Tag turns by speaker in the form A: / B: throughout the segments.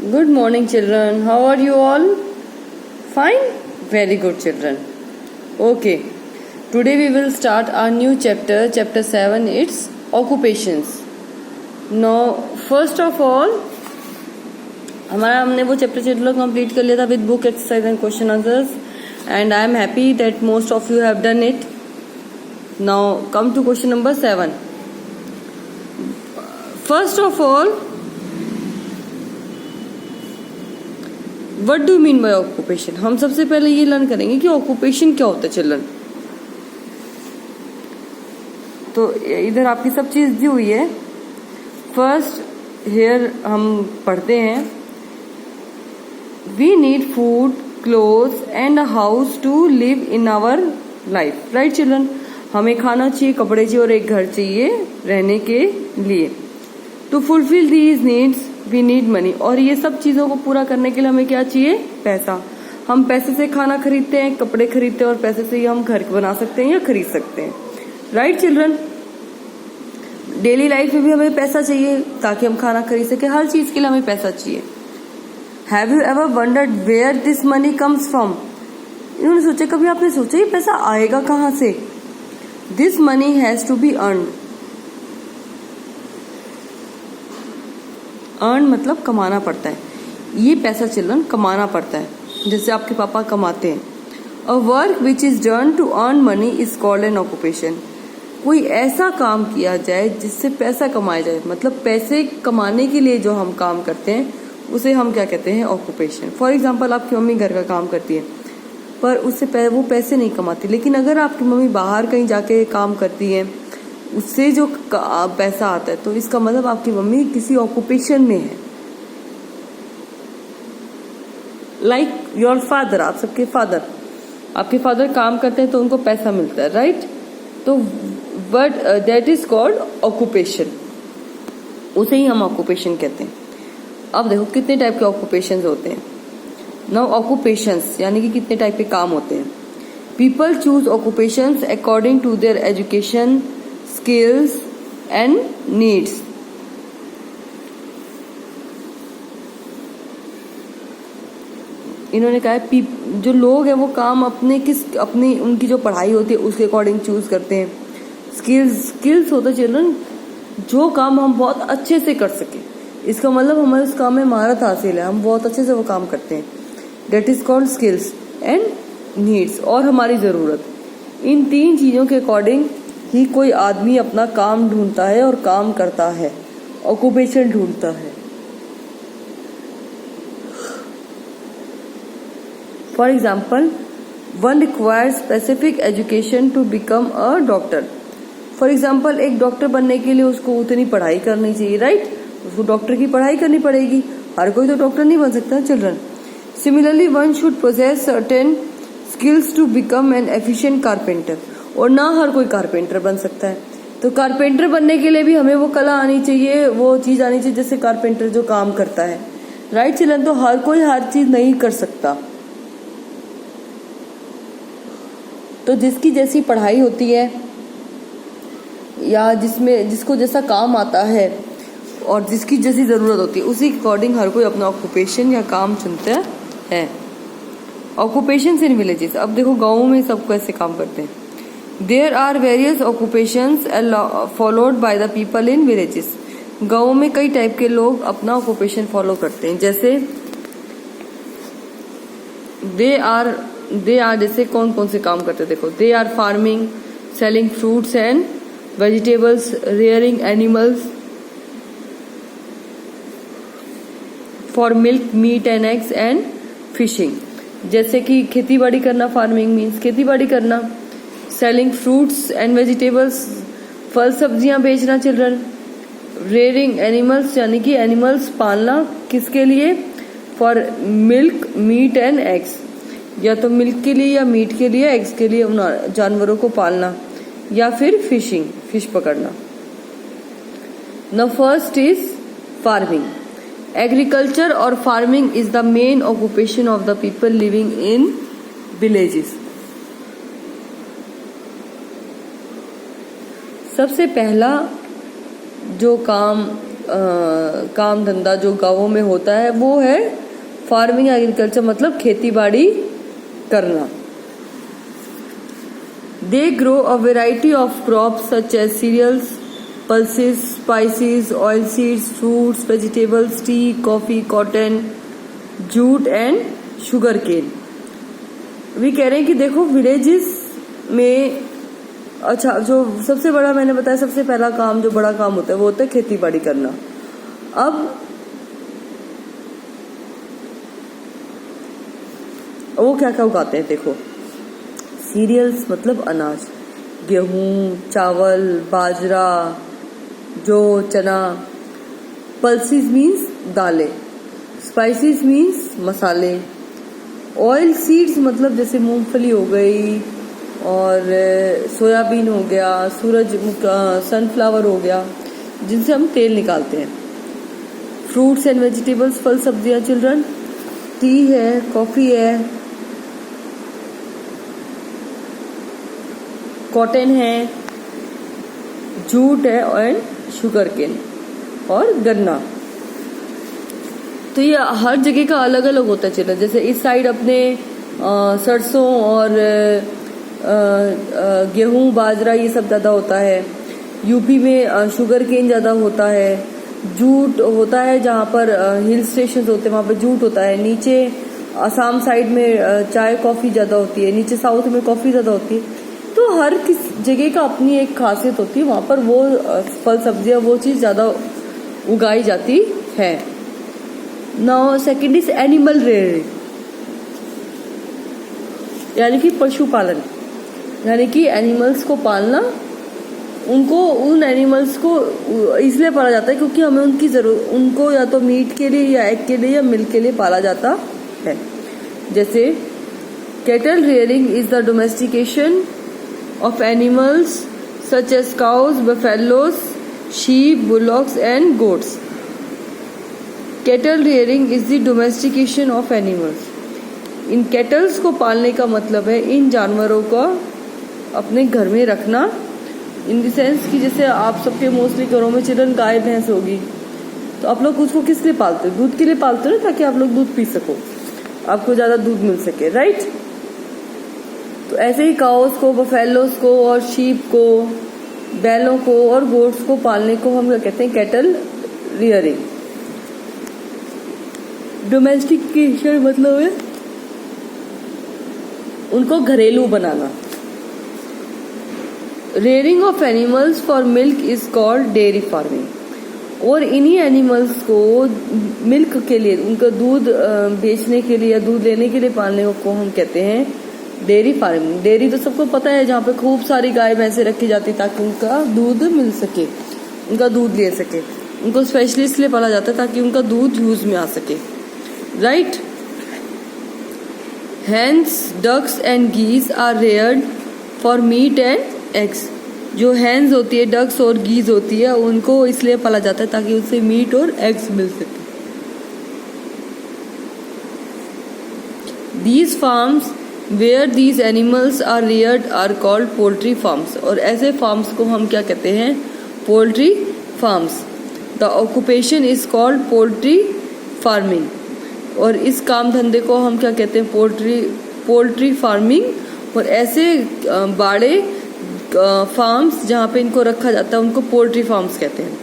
A: Good morning, children. How are you all? Fine? Very good, children. Okay. Today we will start our new chapter, chapter 7. It's occupations. Now, first of all, हमने वो chapter चलो complete कर लिया था with book exercise and question answers and I am happy that most of you have done it. Now come to question number 7. First of all, what do mean by occupation. हम सबसे पहले ये learn करेंगे कि occupation क्या होता है children. तो इधर आपकी सब चीज दी हुई है. फर्स्ट हियर हम पढ़ते हैं, we need food, clothes and a house to live in our life. Right children, हमें खाना चाहिए, कपड़े चाहिए और एक घर चाहिए रहने के लिए. To fulfil these needs we need money. और ये सब चीजों को पूरा करने के लिए हमें क्या चाहिए? पैसा. हम पैसे से खाना खरीदते हैं, कपड़े खरीदते हैं और पैसे से ही हम घर बना सकते हैं या खरीद सकते हैं. राइट चिल्ड्रन, डेली लाइफ में भी हमें पैसा चाहिए ताकि हम खाना खरीद सके. हर चीज के लिए हमें पैसा चाहिए. Have you ever wondered where this money comes from. इन्होंने सोचा, कभी आपने सोचा ये पैसा आएगा कहाँ से? This money has to be earn. Earn मतलब कमाना पड़ता है. ये पैसा चिल्ड्रन कमाना पड़ता है, जैसे आपके पापा कमाते हैं. A work which is done to earn money is called an occupation. कोई ऐसा काम किया जाए जिससे पैसा कमाया जाए, मतलब पैसे कमाने के लिए जो हम काम करते हैं उसे हम क्या कहते हैं? ऑक्यूपेशन. फॉर एग्जाम्पल, आपकी मम्मी घर का काम करती है पर उससे वो पैसे नहीं कमाती. लेकिन अगर आपकी मम्मी बाहर कहीं जाके काम करती है, उससे जो पैसा आता है, तो इसका मतलब आपकी मम्मी किसी ऑक्यूपेशन में है. लाइक योर फादर, आप सबके फादर, आपके फादर काम करते हैं तो उनको पैसा मिलता है. राइट, तो but that is called occupation. उसे ही हम ऑक्यूपेशन कहते हैं. अब देखो कितने टाइप के ऑक्यूपेशंस होते हैं. नाउ ऑक्यूपेशंस यानी कि कितने टाइप के काम होते हैं. People choose occupations according to their education, skills and needs. इन्होंने कहा है जो लोग हैं वो काम अपनी उनकी जो पढ़ाई होती है उसके अकॉर्डिंग चूज करते हैं. स्किल्स होता है चिल्ड्रन जो काम हम बहुत अच्छे से कर सके. इसका मतलब हमारे उस काम में महारत हासिल है, हम बहुत अच्छे से वो काम करते हैं. That is called skills and needs. और हमारी जरूरत, इन तीन चीजों के अकॉर्डिंग ही कोई आदमी अपना काम ढूंढता है और काम करता है, ऑक्यूपेशन ढूंढता है. For example, one requires specific education to become a doctor. For example, एक डॉक्टर बनने के लिए उसको उतनी पढ़ाई करनी चाहिए. राइट, उसको डॉक्टर की पढ़ाई करनी पड़ेगी. हर कोई तो डॉक्टर नहीं बन सकता children. Similarly, one should possess certain skills to become an efficient carpenter. और ना हर कोई कारपेंटर बन सकता है, तो कारपेंटर बनने के लिए भी हमें वो कला आनी चाहिए, वो चीज आनी चाहिए जैसे कारपेंटर जो काम करता है. राइट चिल्ड्रन, तो हर कोई हर चीज नहीं कर सकता. तो जिसकी जैसी पढ़ाई होती है या जिसको जैसा काम आता है और जिसकी जैसी जरूरत होती है, उसी के अकॉर्डिंग हर कोई अपना ऑक्यूपेशन या काम चुनता है. Occupations in villages. अब देखो गाँव में सब कैसे काम करते हैं. There are various occupations followed by the people in villages. गाँव में कई टाइप के लोग अपना ऑक्यूपेशन फॉलो करते हैं. जैसे दे आर जैसे कौन कौन से काम करते हैं देखो. They are farming, selling fruits and vegetables, rearing animals for milk, meat and eggs and fishing. जैसे कि खेती बाड़ी करना, फार्मिंग मीन्स खेती बाड़ी करना. सेलिंग फ्रूट्स एंड वेजिटेबल्स, फल सब्जियां बेचना चिल्ड्रन. रेयरिंग एनिमल्स यानी कि एनिमल्स पालना, किसके लिए? For milk, meat and eggs. या तो मिल्क के लिए या मीट के लिए, एग्स के लिए उन जानवरों को पालना. या फिर फिशिंग, फिश पकड़ना. Now first is farming. Agriculture और farming is the main occupation of the people living in villages. सबसे पहला जो काम काम धंधा जो गांवों में होता है वो है फार्मिंग एग्रीकल्चर, मतलब खेती बाड़ी करना। They grow a variety of crops such as cereals, pulses, spices, oil seeds, fruits, vegetables, tea, coffee, cotton, jute and sugar cane. We कह रहे हैं कि देखो विलेजेस में, अच्छा जो सबसे बड़ा मैंने बताया, सबसे पहला काम जो बड़ा काम होता है वो होता है खेती बाड़ी करना। अब वो क्या क्या उगाते हैं देखो, सीरियल्स मतलब अनाज, गेहूं, चावल, बाजरा, जो चना, पल्सेस मीन्स दालें, स्पाइसेस मीन्स मसाले, ऑयल सीड्स मतलब जैसे मूंगफली हो गई और सोयाबीन हो गया, सनफ्लावर हो गया, जिनसे हम तेल निकालते हैं। फ्रूट्स एंड वेजिटेबल्स, फल सब्जियां चिल्ड्रन, टी है, कॉफी है, कॉटन है, जूट है और शुगर केन और गन्ना। तो ये हर जगह का अलग अलग होता है चिल्ड्रन। जैसे इस साइड अपने सरसों और गेहूं, बाजरा ये सब ज्यादा होता है। यूपी में शुगर केन ज्यादा होता है, जूट होता है जहाँ पर हिल स्टेशन होते हैं वहाँ पर जूट होता है। नीचे असम साइड में चाय कॉफी ज्यादा होती है, नीचे साउथ में कॉफी ज्यादा होती है। तो हर किस जगह का अपनी एक खासियत होती है, वहां पर वो फल सब्जियां वो चीज ज्यादा उगाई जाती है। Now second is animal rearing, यानी कि पशुपालन, यानी कि एनिमल्स को पालना। उनको, उन एनिमल्स को इसलिए पाला जाता है क्योंकि हमें उनकी जरूरत, उनको या तो मीट के लिए या एग के लिए या मिल्क के लिए पाला जाता है। जैसे cattle rearing is the domestication of animals such as cows, buffaloes, sheep, bullocks and goats. Cattle rearing is the domestication of animals. In kettles को पालने का मतलब है इन जानवरों को अपने घर में रखना, इन द सेंस कि जैसे आप सबके मोस्टली घरों में चिल्ड्रन गाय भैंस होगी, तो आप लोग उसको किस लिए पालते हो? दूध के लिए पालते हो ना, ताकि आप लोग दूध पी सको, आपको ज्यादा दूध मिल सके, राइट? तो ऐसे ही काउस को, बफेलोस को और शीप को, बैलों को और गोट्स को पालने को हम क्या कहते हैं? Cattle rearing. डोमेस्टिकेशन मतलब है उनको घरेलू बनाना। Rearing of animals for milk is called dairy farming. और इन्हीं एनिमल्स को मिल्क के लिए, उनका दूध बेचने के लिए या दूध लेने के लिए पालने को हम कहते हैं डेयरी फार्मिंग। डेयरी तो सबको पता है, जहाँ पे खूब सारी गाय भैंसे रखी जाती ताकि उनका दूध मिल सके, उनका दूध ले सके। उनको स्पेशलिस्ट लिए पाला जाता है ताकि उनका दूध यूज में आ सके, right? Hens, ducks and geese are reared for meat and eggs. जो हैंस होती है, डक्स और गीज होती है, उनको इसलिए पाला जाता है ताकि उनसे मीट और एग्स मिल सके। These farms where these animals are reared are called poultry farms। और ऐसे फार्म्स को हम क्या कहते हैं? Poultry farms. The occupation is called poultry farming. और इस काम धंधे को हम क्या कहते हैं? Poultry farming. और ऐसे बाड़े फार्म्स जहाँ पे इनको रखा जाता है उनको पोल्ट्री फार्म्स कहते हैं।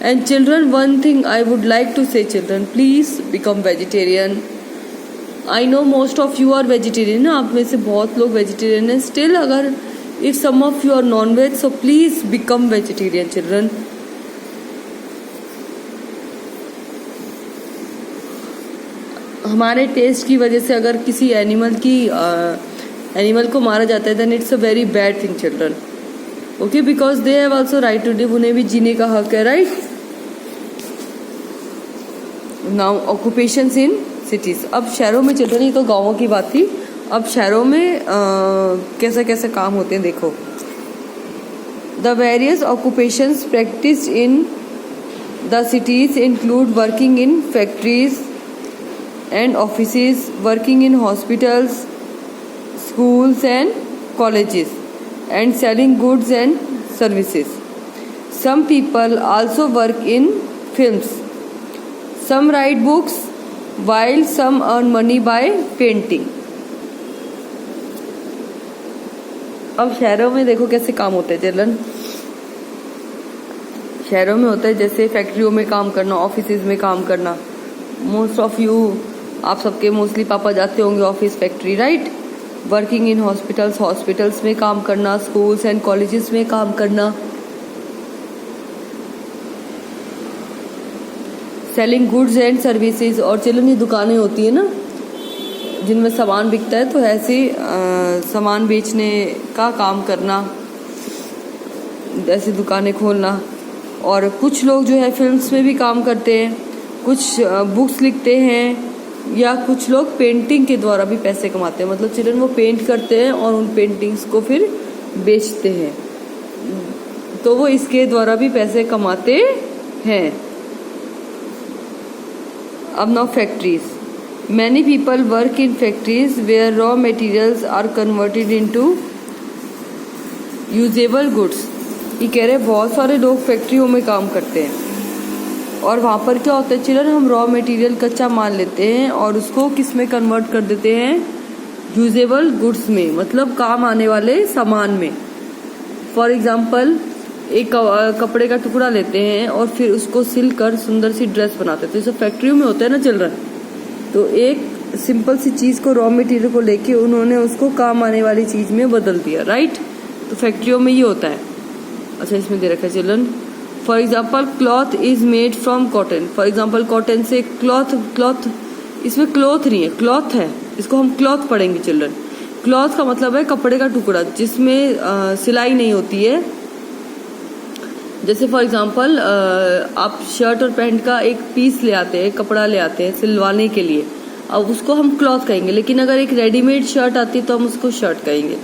A: And children, one thing I would like to say children, please become vegetarian. I know most of you are vegetarian, आप में से बहुत लोग वेजिटेरियन हैं। स्टिल अगर if some of you are non veg, so please become vegetarian children. हमारे taste की वजह से अगर किसी एनिमल को मारा जाता है, then it's a very bad thing children, okay? Because they have also right to live, उन्हें भी जीने का हक है, right? Now occupations in cities. अब शहरों में चिल्ड्रन, ये तो गांवों की बात थी, अब शहरों में कैसे कैसे काम होते हैं देखो। The various occupations practised in the cities include working in factories and offices, working in hospitals, schools and colleges, and selling goods and services. Some people also work in films. Some write books while some earn money by painting. अब शहरों में देखो कैसे काम होते हैं children. शहरों में होता है जैसे फैक्ट्रियों में काम करना, ऑफिसेज में काम करना। मोस्ट ऑफ यू, आप सबके मोस्टली पापा जाते होंगे office, factory, right. Working in hospitals, hospitals में काम करना, स्कूल्स एंड कॉलेजेस में काम करना। सेलिंग गुड्स एंड सर्विसेज, और चिल्ड्रन ये दुकानें होती है ना जिनमें सामान बिकता है, तो ऐसे सामान बेचने का काम करना, ऐसी दुकानें खोलना। और कुछ लोग जो है फिल्म्स में भी काम करते हैं, कुछ बुक्स लिखते हैं, या कुछ लोग पेंटिंग के द्वारा भी पैसे कमाते हैं। मतलब चिल्ड्रन वो पेंट करते हैं और उन पेंटिंग्स को फिर बेचते हैं, तो वो इसके द्वारा भी पैसे कमाते हैं। अब now factories. Many people work in factories where raw materials are converted into usable goods. ये कह रहे बहुत सारे लोग फैक्ट्रियों में काम करते हैं, और वहाँ पर क्या होता है चिल्ड्रन, हम रॉ मटेरियल कच्चा माल लेते हैं और उसको किस में कन्वर्ट कर देते हैं, यूजेबल गुड्स में, मतलब काम आने वाले सामान में। फॉर एग्जांपल एक कपड़े का टुकड़ा लेते हैं और फिर उसको सिल कर सुंदर सी ड्रेस बनाते हैं। तो ये सब फैक्ट्रियों में होता है ना चिल्ड्रन। तो एक सिंपल सी चीज़ को, रॉ मटेरियल को लेके उन्होंने उसको काम आने वाली चीज़ में बदल दिया, राइट। तो फैक्ट्रियों में ये होता है। अच्छा, इसमें दे रखा है children, for example cloth is made from cotton. For example cotton से क्लॉथ, इसमें क्लॉथ नहीं है, क्लॉथ है, इसको हम क्लॉथ पढ़ेंगे चिल्ड्रन। क्लॉथ का मतलब है कपड़े का टुकड़ा जिसमें सिलाई नहीं होती है। जैसे फॉर एग्जाम्पल आप शर्ट और पैंट का एक पीस ले आते हैं, कपड़ा ले आते हैं सिलवाने के लिए, अब उसको हम क्लॉथ कहेंगे। लेकिन अगर एक रेडीमेड शर्ट आती है तो हम उसको शर्ट कहेंगे,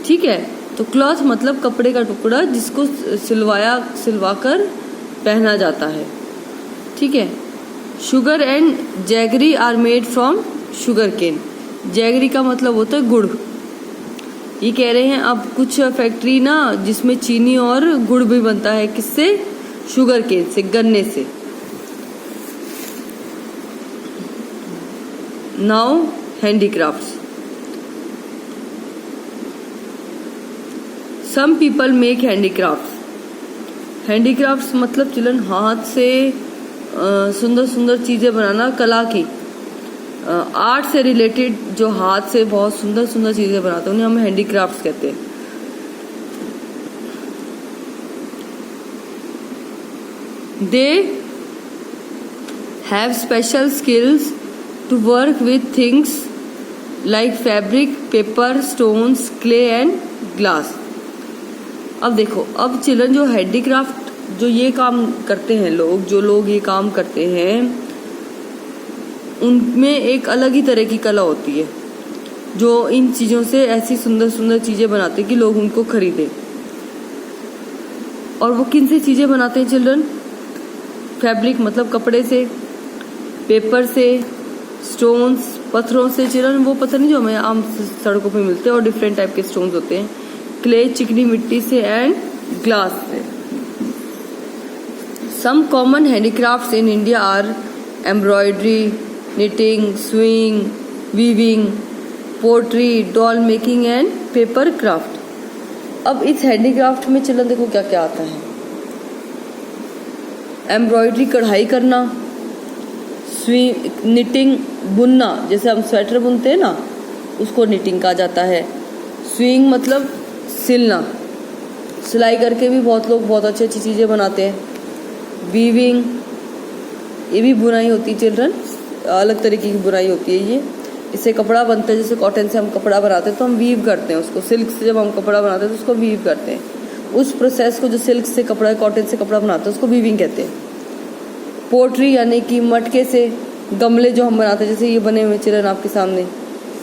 A: ठीक है। तो क्लॉथ मतलब कपड़े का टुकड़ा जिसको सिलवाकर पहना जाता है, ठीक है। Sugar and jaggery are made from sugar cane. Jaggery का मतलब होता है गुड़। ये कह रहे हैं अब कुछ फैक्ट्री ना जिसमें चीनी और गुड़ भी बनता है, किससे, शुगर केन से, गन्ने से। Now handicrafts. Some people make handicrafts. Handicrafts मतलब चिल्ड्रन हाथ से सुंदर सुंदर चीजें बनाना, कला की, आर्ट से रिलेटेड जो हाथ से बहुत सुंदर सुंदर चीजें बनाते हैं उन्हें हम हैंडीक्राफ्ट्स कहते हैं। They have special skills to work with things like fabric, paper, stones, clay and glass. अब देखो, अब चिल्ड्रन जो हैंडीक्राफ्ट जो ये काम करते हैं लोग, जो लोग ये काम करते हैं उनमें एक अलग ही तरह की कला होती है, जो इन चीज़ों से ऐसी सुंदर सुंदर चीज़ें बनाते हैं कि लोग उनको खरीदें। और वो किन से चीज़ें बनाते हैं चिल्ड्रन? फैब्रिक मतलब कपड़े से, पेपर से, स्टोन्स पत्थरों से। चिल्ड्रन वो पत्थर नहीं जो हमें आम सड़कों पे मिलते हैं, और डिफरेंट टाइप के स्टोन्स होते हैं। क्ले चिकनी मिट्टी से, एंड ग्लास से। Some common handicrafts in India are embroidery, knitting, sewing, weaving, pottery, doll making and paper craft. अब इस हैंडीक्राफ्ट में चिल्ड्रन देखो क्या क्या आता है। एम्ब्रॉयडरी कढ़ाई करना, निटिंग बुनना, जैसे हम स्वेटर बुनते हैं ना उसको निटिंग कहा जाता है। स्विंग मतलब सिलना, सिलाई करके भी बहुत लोग बहुत अच्छी अच्छी चीज़ें बनाते हैं। वीविंग, ये भी बुनाई होती है चिल्ड्रन, अलग तरीके की बुनाई होती है ये। इससे कपड़ा बनता है, जैसे कॉटन से हम कपड़ा बनाते हैं तो हम वीव करते हैं उसको। सिल्क से जब हम कपड़ा बनाते हैं तो उसको वीव करते हैं। उस प्रोसेस को जो सिल्क से कपड़ा, कॉटन से कपड़ा बनाते हैं उसको वीविंग कहते हैं। पोट्री यानी कि मटके से गमले जो हम बनाते हैं, जैसे ये बने हुए चिल्ड्रन आपके सामने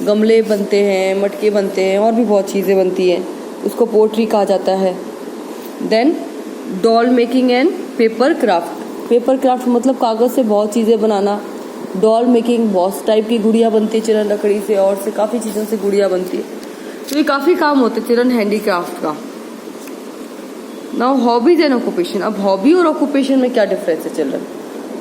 A: गमले बनते हैं, मटके बनते हैं, और भी बहुत चीज़ें बनती हैं, उसको पोट्री कहा जाता है। Then doll making and paper craft. Paper craft मतलब कागज़ से बहुत चीज़ें बनाना। डॉल मेकिंग बहुत टाइप की गुड़िया बनती है चिल्ड्रन, लकड़ी से और से काफ़ी चीज़ों से गुड़िया बनती है। तो ये काफ़ी काम होते हैं चिल्ड्रन हैंडीक्राफ्ट का। Now hobbies and occupation. अब हॉबी और ऑक्यूपेशन में क्या डिफरेंस है चिल्ड्रन?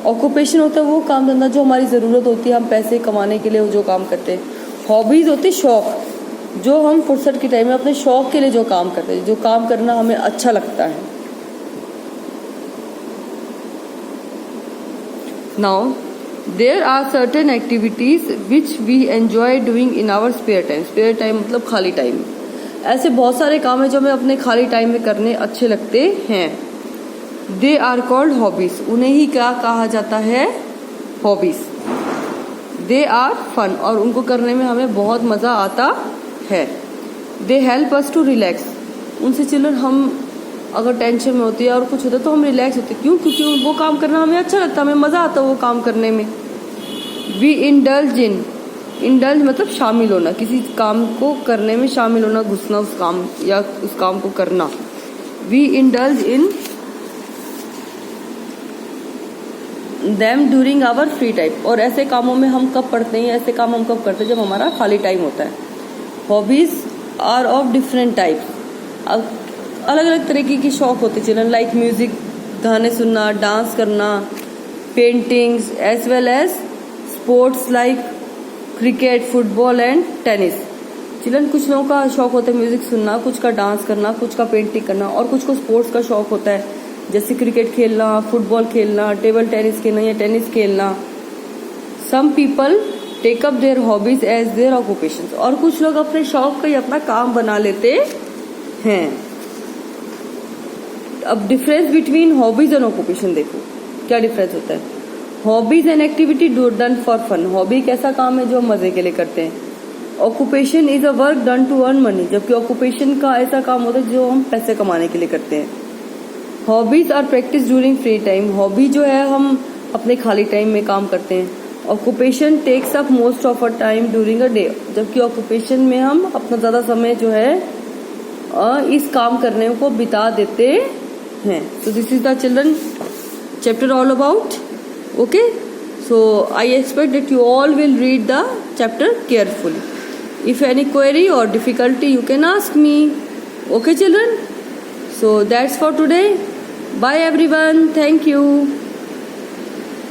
A: ऑक्यूपेशन होता है वो काम धंधा जो हमारी ज़रूरत होती है, हम पैसे कमाने के लिए जो काम करते हैं। हॉबीज़ होती है शौक़, जो हम फुर्सत के टाइम में अपने शौक़ के लिए जो काम करते हैं, जो काम करना हमें अच्छा लगता है। Now there are certain activities which we enjoy doing in our spare time. Spare time मतलब खाली टाइम। ऐसे बहुत सारे काम हैं जो हमें अपने खाली टाइम में करने अच्छे लगते हैं। They are called hobbies. उन्हें ही क्या कहा जाता है? हॉबीज़। दे आर फन, और उनको करने में हमें बहुत मज़ा आता है। They help us to relax. उनसे चिल्ड्रन हम अगर टेंशन में होती है और कुछ होता है तो हम रिलैक्स होते हैं। क्यों? क्योंकि वो काम करना हमें अच्छा लगता है, हमें मज़ा आता है वो काम करने में। We indulge in. इंडल्ज मतलब शामिल होना, किसी काम को करने में शामिल होना, घुसना उस काम या उस काम को करना। We indulge in them during our free time. और ऐसे कामों में हम कब पढ़ते हैं, ऐसे काम हम कब करते हैं? जब हमारा खाली टाइम होता है। Hobbies are of different types. अब अलग अलग तरीके की शौक़ होते चिल्ड्रन, लाइक म्यूज़िक, गाने सुनना, डांस करना, paintings, as well as sports like cricket, football and tennis. Children कुछ लोगों का शौक़ होता है म्यूज़िक सुनना, कुछ का डांस करना, कुछ का पेंटिंग करना, और कुछ को स्पोर्ट्स का शौक़ होता है, जैसे क्रिकेट खेलना, फुटबॉल खेलना, टेबल टेनिस खेलना या टेनिस खेलना। Some people take up their hobbies as their occupations. और कुछ लोग अपने शौक का ही अपना काम बना लेते हैं। अब difference between hobbies and occupation देखो क्या डिफरेंस होता है। Hobbies an activity done for fun. Hobby एक ऐसा काम है जो हम मजे के लिए करते हैं। Occupation is a work done to earn money. जबकि ऑक्यूपेशन का ऐसा काम होता है जो हम पैसे कमाने के लिए करते हैं। Hobbies are practice during free time. Hobby जो है हम अपने खाली टाइम में काम करते हैं। Occupation takes up most of a time during a day. जबकि ऑक्यूपेशन में हम अपना ज़्यादा समय जो है इस काम करने को बिता देते हैं। So this is the children chapter all about. Okay, so I expect that you all will read the chapter carefully. If any query or difficulty you can ask me. Okay children, so that's for today. Bye everyone, thank you.